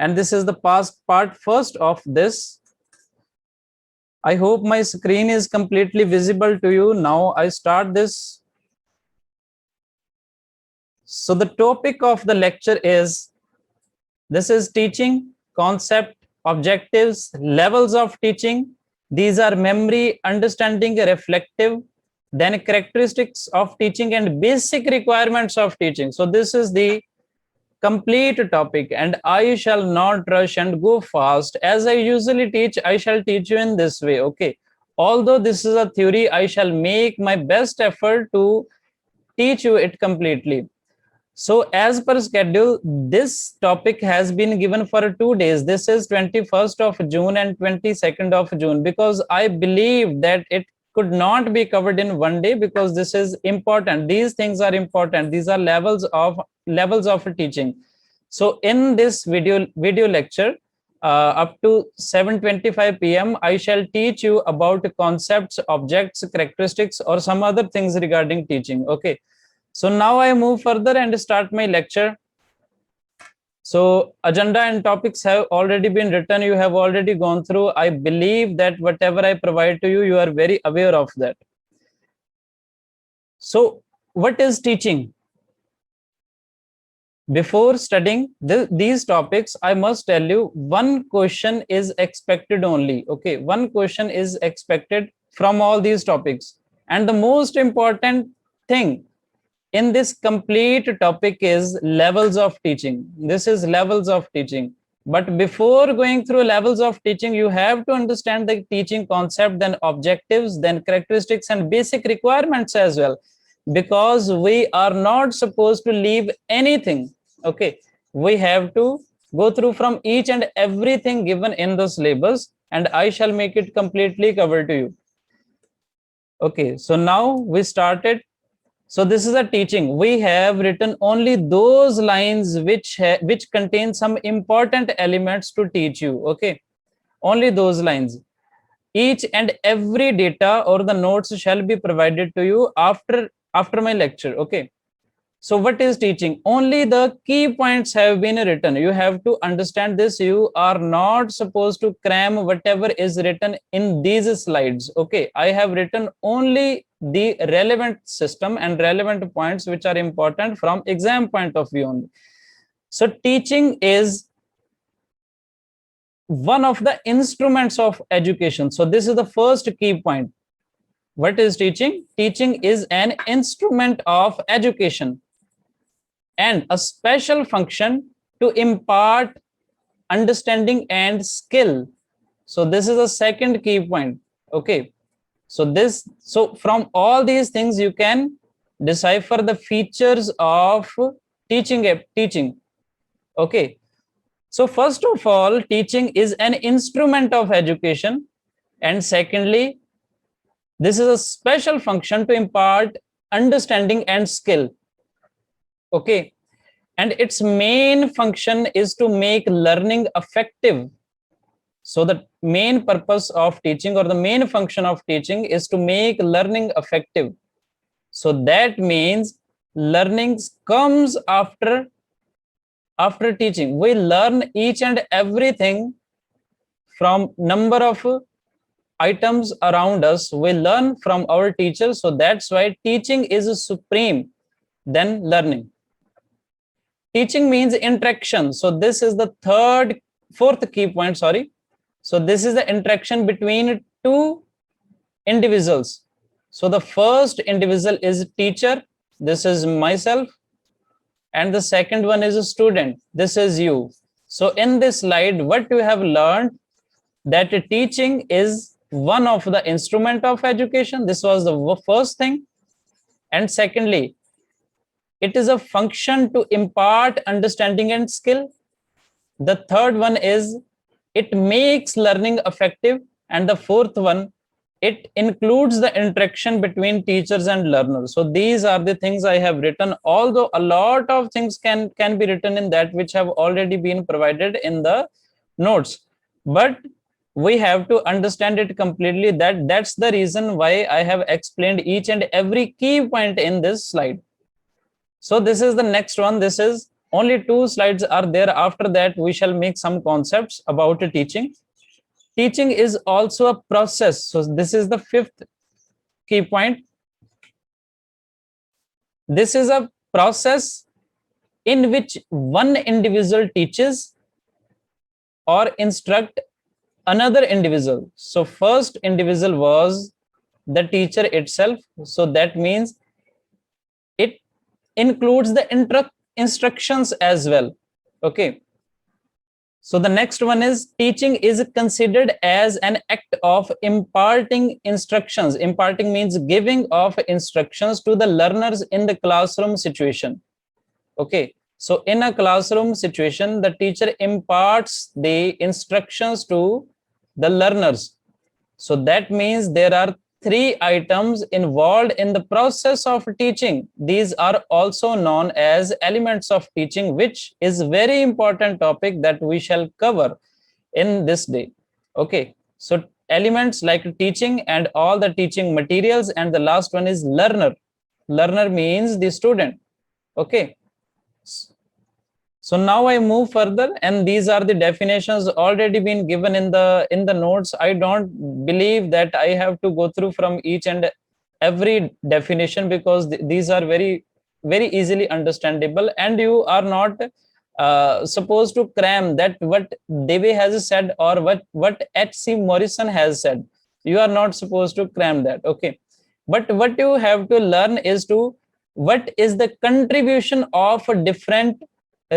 and this is the past part first of this. I hope my screen is completely visible to you. Now I start this. So the topic of the lecture is, this is teaching, concept, objectives, levels of teaching. These are memory, understanding, reflective, then characteristics of teaching and basic requirements of teaching. So this is the complete topic, and I shall not rush and go fast. As I usually teach, I shall teach you in this way, okay? Although this is a theory, I shall make my best effort to teach you it completely. So as per schedule, this topic has been given for 2 days. This is 21st of June and 22nd of June, because I believe that it could not be covered in 1 day, because this is important. These things are important. These are levels of teaching. So in this video lecture, up to 7:25 p.m., I shall teach you about concepts, objects, characteristics, or some other things regarding teaching. Okay. So now I move further and start my lecture. So agenda and topics have already been written. You have already gone through. I believe that whatever I provide to you, you are very aware of that. So what is teaching? Before studying these topics, I must tell you, one question is expected only. Okay, one question is expected from all these topics. And the most important thing in this complete topic is levels of teaching. This is levels of teaching. But before going through levels of teaching, you have to understand the teaching concept, then objectives, then characteristics and basic requirements as well. Because we are not supposed to leave anything. Okay, we have to go through from each and everything given in the syllabus, and I shall make it completely covered to you. Okay, so now we started. So this is a teaching. We have written only those lines which contain some important elements to teach you. Okay, only those lines. Each and every data or the notes shall be provided to you after my lecture. Okay. So what is teaching? Only the key points have been written. You have to understand this. You are not supposed to cram whatever is written in these slides. Okay, I have written only the relevant system and relevant points which are important from exam point of view only. So teaching is one of the instruments of education. So this is the first key point. What is teaching? Teaching is an instrument of education and a special function to impart understanding and skill. So this is the second key point. Okay. So from all these things, you can decipher the features of teaching. Okay. So first of all, teaching is an instrument of education. And secondly, this is a special function to impart understanding and skill. Okay. And its main function is to make learning effective. So the main purpose of teaching, or the main function of teaching, is to make learning effective. So that means learning comes after teaching. We learn each and everything from number of items around us. We learn from our teachers. So that's why teaching is supreme than learning. Teaching means interaction. So this is the fourth key point, sorry. So this is the interaction between two individuals. So the first individual is teacher. This is myself. And the second one is a student. This is you. So in this slide, what you have learned, that teaching is one of the instrument of education. This was the first thing. And secondly, it is a function to impart understanding and skill. The third one is it makes learning effective. And the fourth one, it includes the interaction between teachers and learners. So these are the things I have written, although a lot of things can be written in that which have already been provided in the notes. But we have to understand it completely. That's the reason why I have explained each and every key point in this slide. So this is the next one. This is Only 2 slides are there. After that, we shall make some concepts about teaching. Teaching is also a process. So this is the 5th key point. This is a process in which one individual teaches or instruct another individual. So first individual was the teacher itself. So that means it includes the instructions as well. Okay. So the next one is teaching is considered as an act of imparting instructions. Imparting means giving of instructions to the learners in the classroom situation. Okay. So in a classroom situation, the teacher imparts the instructions to the learners. So that means there are 3 items involved in the process of teaching. These are also known as elements of teaching, which is very important topic that we shall cover in this day. Okay. So elements like teaching and all the teaching materials, and the last one is learner. Learner means the student. Okay. So now I move further, and these are the definitions already been given in the notes. I don't believe that I have to go through from each and every definition, because these are very easily understandable, and you are not supposed to cram that what Deve has said or what H.C. Morrison has said. You are not supposed to cram that. Okay, but what you have to learn is to what is the contribution of different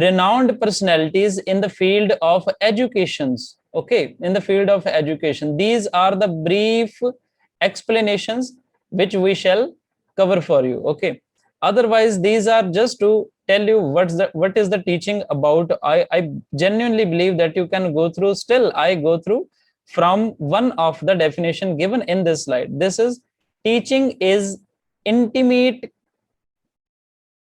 renowned personalities in the field of educations. Okay, in the field of education, these are the brief explanations which we shall cover for you. Okay, otherwise these are just to tell you what is the teaching about. I genuinely believe that you can go through. Still I go through from one of the definition given in this slide. This is teaching is intimate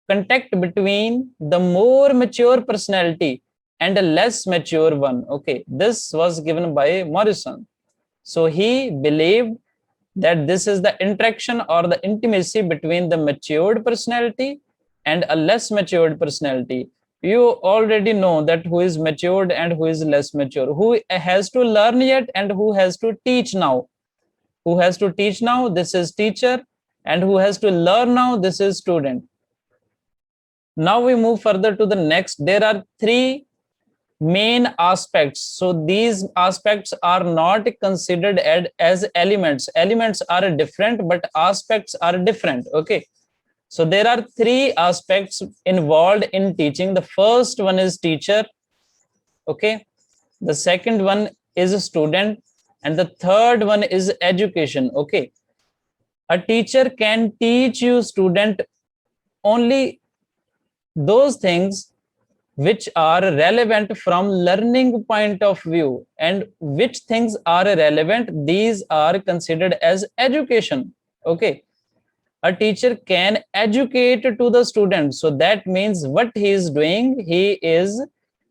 contact between the more mature personality and a less mature one. Okay, this was given by Morrison. So he believed that this is the interaction or the intimacy between the matured personality and a less matured personality. You already know that who is matured and who is less mature, who has to learn yet and who has to teach now. Who has to teach now? This is teacher. And who has to learn now? This is student. Now we move further to the next. There are 3 main aspects. So these aspects are not considered as elements. Elements are different, but aspects are different. Okay. So there are 3 aspects involved in teaching. The first one is teacher. Okay. The second one is a student. And the third one is education. Okay. A teacher can teach you student only those things which are relevant from learning point of view, and which things are relevant, these are considered as education. Okay, a teacher can educate to the student. So that means what he is doing, he is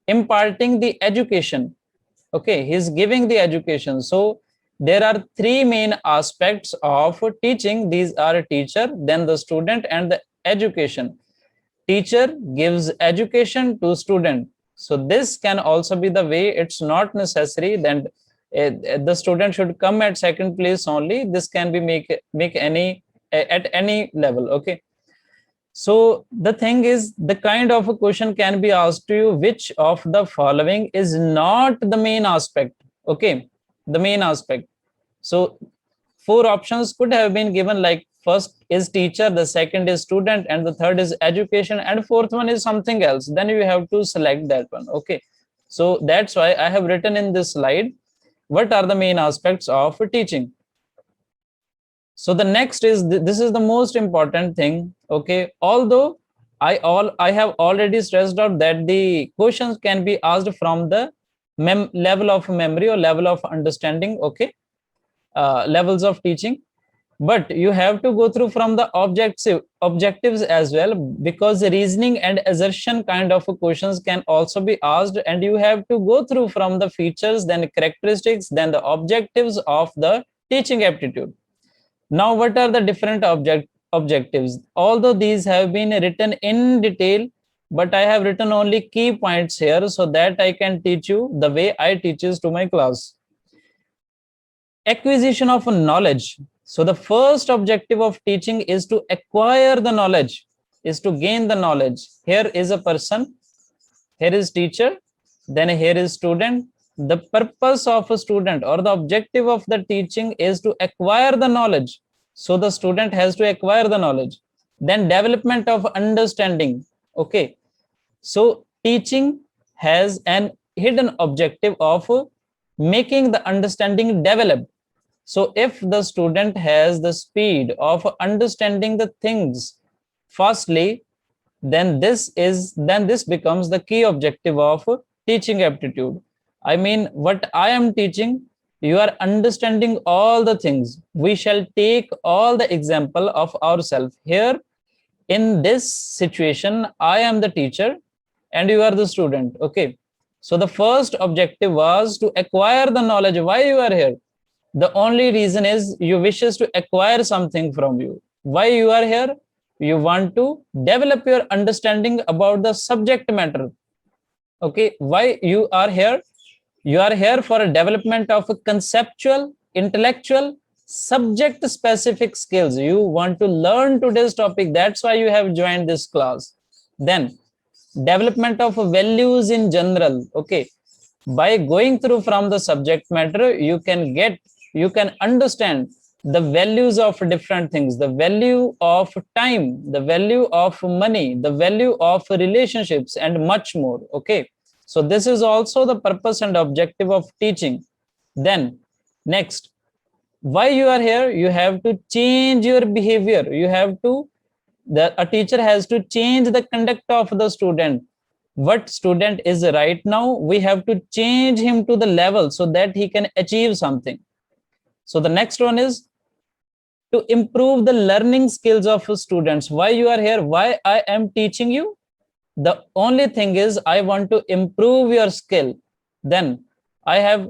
imparting the education. Okay, he is giving the education. So there are 3 main aspects of teaching. These are teacher, then the student, and the education. Teacher gives education to student. So this can also be the way. It's not necessary that the student should come at second place only. This can be make any at any level. Okay. So the thing is, the kind of a question can be asked to you, which of the following is not the main aspect. Okay, the main aspect. So 4 options could have been given, like first is teacher, the second is student, and the third is education, and fourth one is something else. Then you have to select that one. Okay, so that's why I have written in this slide what are the main aspects of teaching. So the next is this is the most important thing. Okay, although I have already stressed out that the questions can be asked from the level of memory or level of understanding. Okay, levels of teaching, but you have to go through from the objectives as well, because the reasoning and assertion kind of questions can also be asked, and you have to go through from the features, then characteristics, then the objectives of the teaching aptitude. Now, what are the different objectives? Although these have been written in detail but I have written only key points here so that I can teach you the way I teaches to my class. Acquisition of knowledge. So the first objective of teaching is to acquire the knowledge, is to gain the knowledge. Here is a person, here is teacher, then here is student. The purpose of a student or the objective of the teaching is to acquire the knowledge. So the student has to acquire the knowledge. Then development of understanding. Okay. So teaching has an hidden objective of making the understanding develop. So if the student has the speed of understanding the things fastly, then this becomes the key objective of teaching aptitude. I mean, what I am teaching, you are understanding all the things. We shall take all the example of ourselves. Here in this situation, I am the teacher and you are the student. Okay. So the first objective was to acquire the knowledge. Why you are here? The only reason is you wishes to acquire something from you. Why you are here? You want to develop your understanding about the subject matter. Okay. Why you are here? You are here for a development of a conceptual, intellectual, subject specific skills. You want to learn today's topic. That's why you have joined this class. Then development of values in general. Okay. By going through from the subject matter, you can understand the values of different things, the value of time, the value of money, the value of relationships, and much more. Okay. So this is also the purpose and objective of teaching. Then next, why you are here? You have to change your behavior. A teacher has to change the conduct of the student. What student is right now, we have to change him to the level so that he can achieve something. So the next one is to improve the learning skills of students. Why you are here? Why I am teaching you? The only thing is I want to improve your skill. Then I have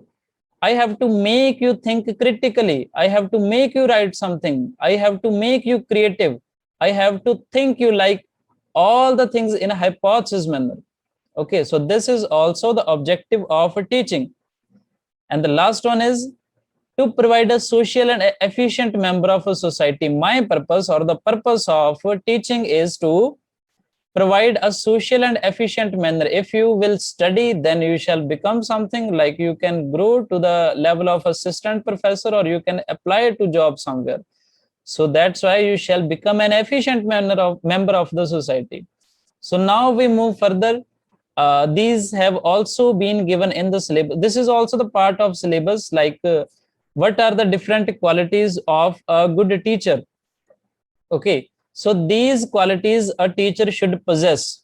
to make you think critically. I have to make you write something. I have to make you creative. I have to think you like all the things in a hypothesis manner. Okay, so this is also the objective of teaching. And the last one is to provide a social and efficient member of a society. My purpose or the purpose of teaching is to provide a social and efficient manner. If you will study, then you shall become something, like you can grow to the level of assistant professor or you can apply to job somewhere. So that's why you shall become an efficient member of the society. So now we move further. These have also been given in the syllabus. This is also the part of syllabus, like what are the different qualities of a good teacher. Okay, so these qualities a teacher should possess.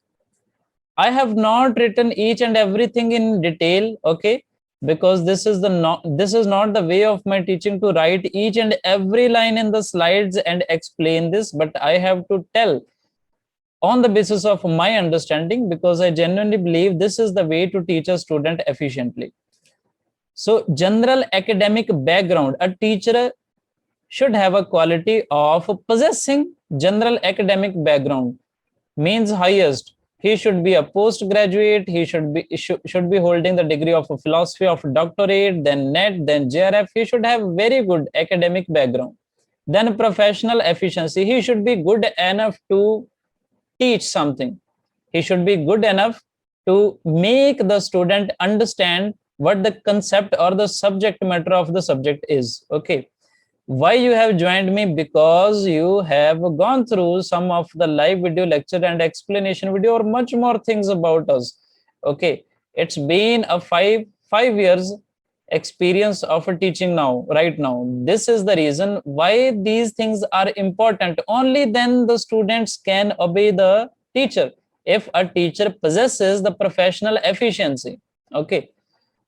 I have not written each and everything in detail, okay, because this is not the way of my teaching to write each and every line in the slides and explain this, but I have to tell on the basis of my understanding, because I genuinely believe this is the way to teach a student efficiently. So general academic background, a teacher should have a quality of possessing general academic background, means highest. He should be a postgraduate. He should be holding the degree of philosophy of doctorate, then NET, then JRF. He should have very good academic background. Then professional efficiency. He should be good enough to teach something. He should be good enough to make the student understand what the concept or the subject matter of the subject is. Okay. Why you have joined me? Because you have gone through some of the live video lecture and explanation video or much more things about us. Okay. It's been a five years experience of teaching now, right now. This is the reason why these things are important. Only then the students can obey the teacher, if a teacher possesses the professional efficiency. Okay.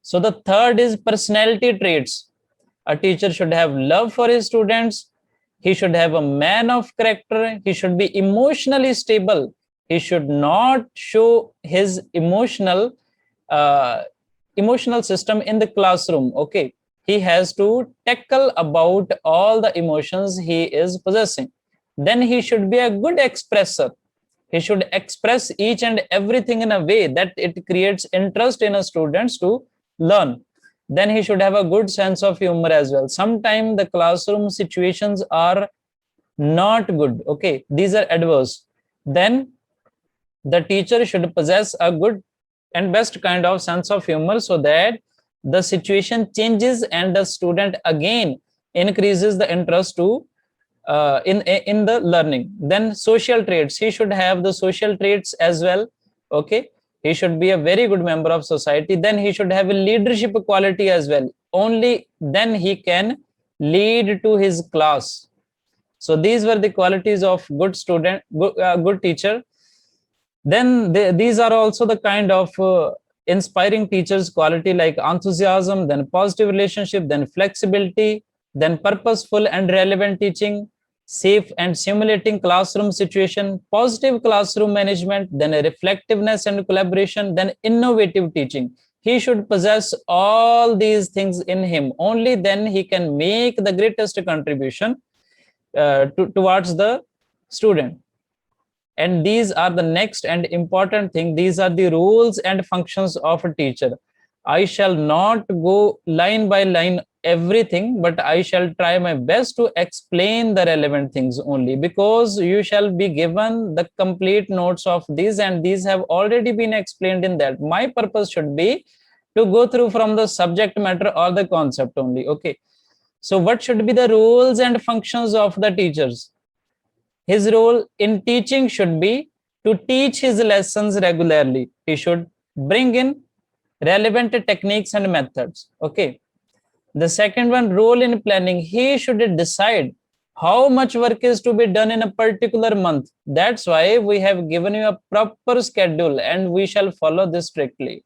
So the third is personality traits. A teacher should have love for his students. He should have a man of character. He should be emotionally stable. He should not show his uh, emotional system in the classroom. Okay. He has to tackle about all the emotions he is possessing. Then he should be a good expressor. He should express each and everything in a way that it creates interest in a students to learn. Then he should have a good sense of humor as well. Sometimes the classroom situations are not good, okay, these are adverse. Then the teacher should possess a good and best kind of sense of humor, so that the situation changes and the student again increases the interest to in the learning. Then social traits, he should have the social traits as well, okay. He should be a very good member of society. Then he should have a leadership quality as well. Only then he can lead to his class. So these were the qualities of good student, good teacher. Then these are also the kind of inspiring teachers quality, like enthusiasm, then positive relationship, then flexibility, then purposeful and relevant teaching, safe and simulating classroom situation, positive classroom management, then a reflectiveness and collaboration, then innovative teaching. He should possess all these things in him. Only then he can make the greatest contribution towards the student. And these are the next and important thing. These are the roles and functions of a teacher. I shall not go line by line everything, but I shall try my best to explain the relevant things only, because you shall be given the complete notes of these, and these have already been explained in that. My purpose should be to go through from the subject matter or the concept only, okay. So what should be the roles and functions of the teachers? His role in teaching should be to teach his lessons regularly. He should bring in relevant techniques and methods. Okay. The second one, role in planning. He should decide how much work is to be done in a particular month. That's why we have given you a proper schedule, and we shall follow this strictly.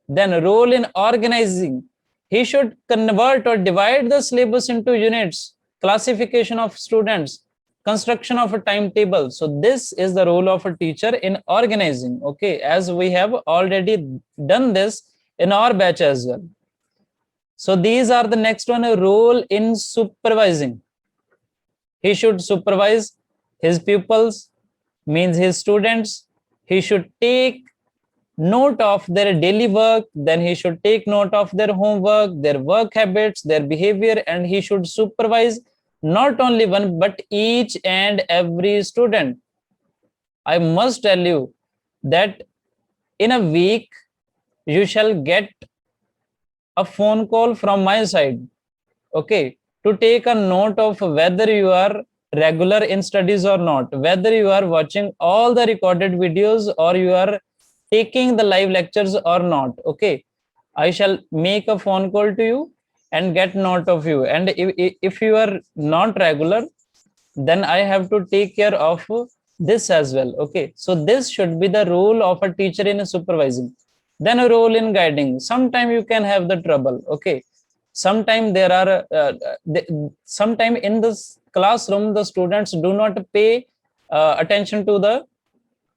Then role in organizing. He should convert or divide the syllabus into units, classification of students, construction of a timetable. So this is the role of a teacher in organizing, okay, as we have already done this in our batch as well. So these are the next one, a role in supervising. He should supervise his pupils, means his students. He should take note of their daily work, then he should take note of their homework, their work habits, their behavior, and he should supervise not only one but each and every student. I must tell you that in a week you shall get a phone call from my side, okay, to take a note of whether you are regular in studies or not, whether you are watching all the recorded videos or you are taking the live lectures or not, okay. I shall make a phone call to you and get note of you, and if you are not regular, then I have to take care of this as well, okay. So this should be the role of a teacher in supervising. Then a role in guiding. Sometime you can have the trouble, okay. Sometime there are sometime in this classroom the students do not pay attention to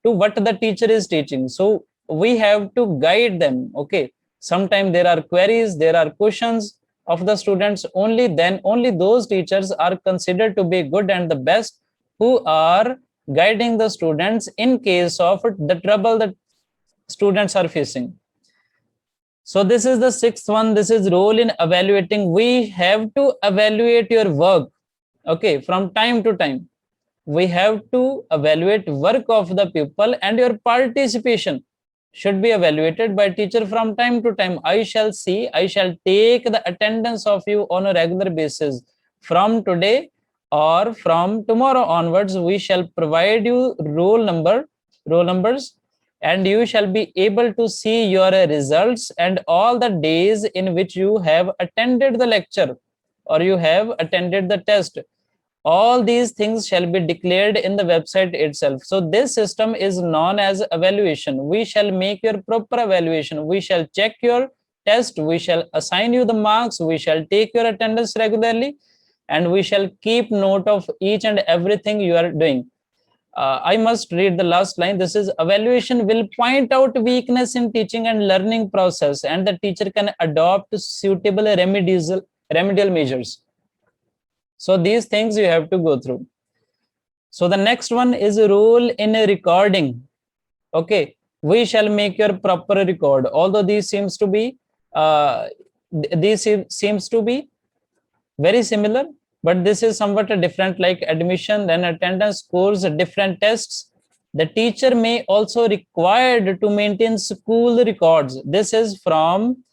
what the teacher is teaching, so we have to guide them, okay. Sometimes there are queries, there are questions of the students. Only then only those teachers are considered to be good and the best, who are guiding the students in case of the trouble that students are facing. So this is the sixth one. This is role in evaluating. We have to evaluate your work, okay, from time to time. We have to evaluate work of the pupil, and your participation should be evaluated by teacher from time to time. I shall take the attendance of you on a regular basis. From today or from tomorrow onwards, we shall provide you roll numbers, and you shall be able to see your results and all the days in which you have attended the lecture or you have attended the test. All these things shall be declared in the website itself. So this system is known as evaluation. We shall make your proper evaluation. We shall check your test. We shall assign you the marks. We shall take your attendance regularly, and we shall keep note of each and everything you are doing. I must read the last line. This is, evaluation will point out weakness in teaching and learning process, and the teacher can adopt suitable remedial measures. So these things you have to go through. So the next one is a role in a recording. Okay, we shall make your proper record. Although these seems to be seems to be very similar, but this is somewhat different, like admission, then attendance scores, different tests. The teacher may also required to maintain school records. This is from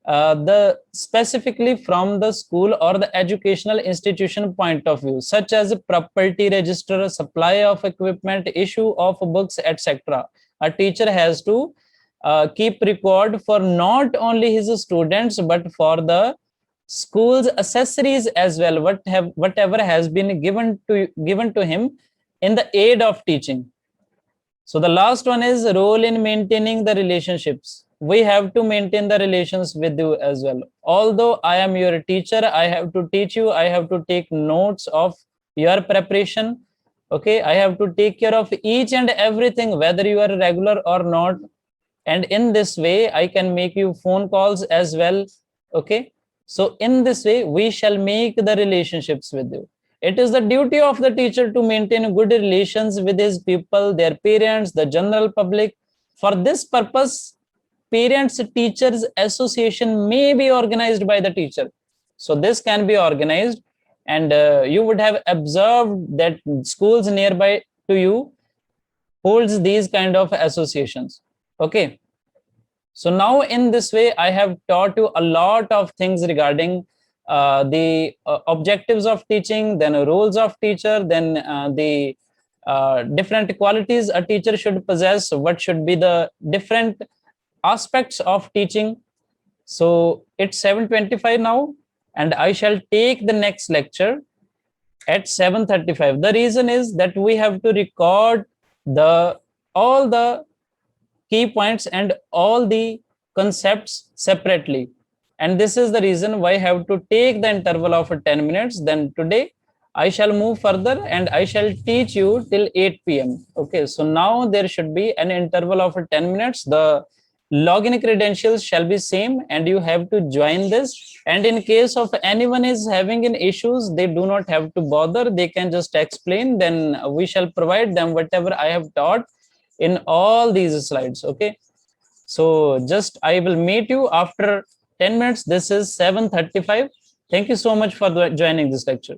the specifically from the school or the educational institution point of view, such as property register, supply of equipment, issue of books, etc. A teacher has to keep record for not only his students but for the school's accessories as well, whatever has been given to him in the aid of teaching. So the last one is role in maintaining the relationships. We have to maintain the relations with you as well. Although I am your teacher, I have to teach you, I have to take notes of your preparation. Okay, I have to take care of each and everything, whether you are regular or not. And in this way, I can make you phone calls as well. Okay, so in this way, we shall make the relationships with you. It is the duty of the teacher to maintain good relations with his people, their parents, the general public. For this purpose, parents teachers association may be organized by the teacher. So this can be organized, and you would have observed that schools nearby to you holds these kind of associations. Okay, so now in this way, I have taught you a lot of things regarding the objectives of teaching, then roles of teacher, then the different qualities a teacher should possess, what should be the different aspects of teaching. So it's 7:25 now, and I shall take the next lecture at 7:35. The reason is that we have to record the all the key points and all the concepts separately. And this is the reason why I have to take the interval of 10 minutes. Then today I shall move further and I shall teach you till 8 p.m. Okay, so now there should be an interval of 10 minutes. The login credentials shall be same and you have to join this. And in case of anyone is having an issues, they do not have to bother. They can just explain. Then we shall provide them whatever I have taught in all these slides. Okay, so just I will meet you after 10 minutes. This is 7:35. Thank you so much for joining this lecture.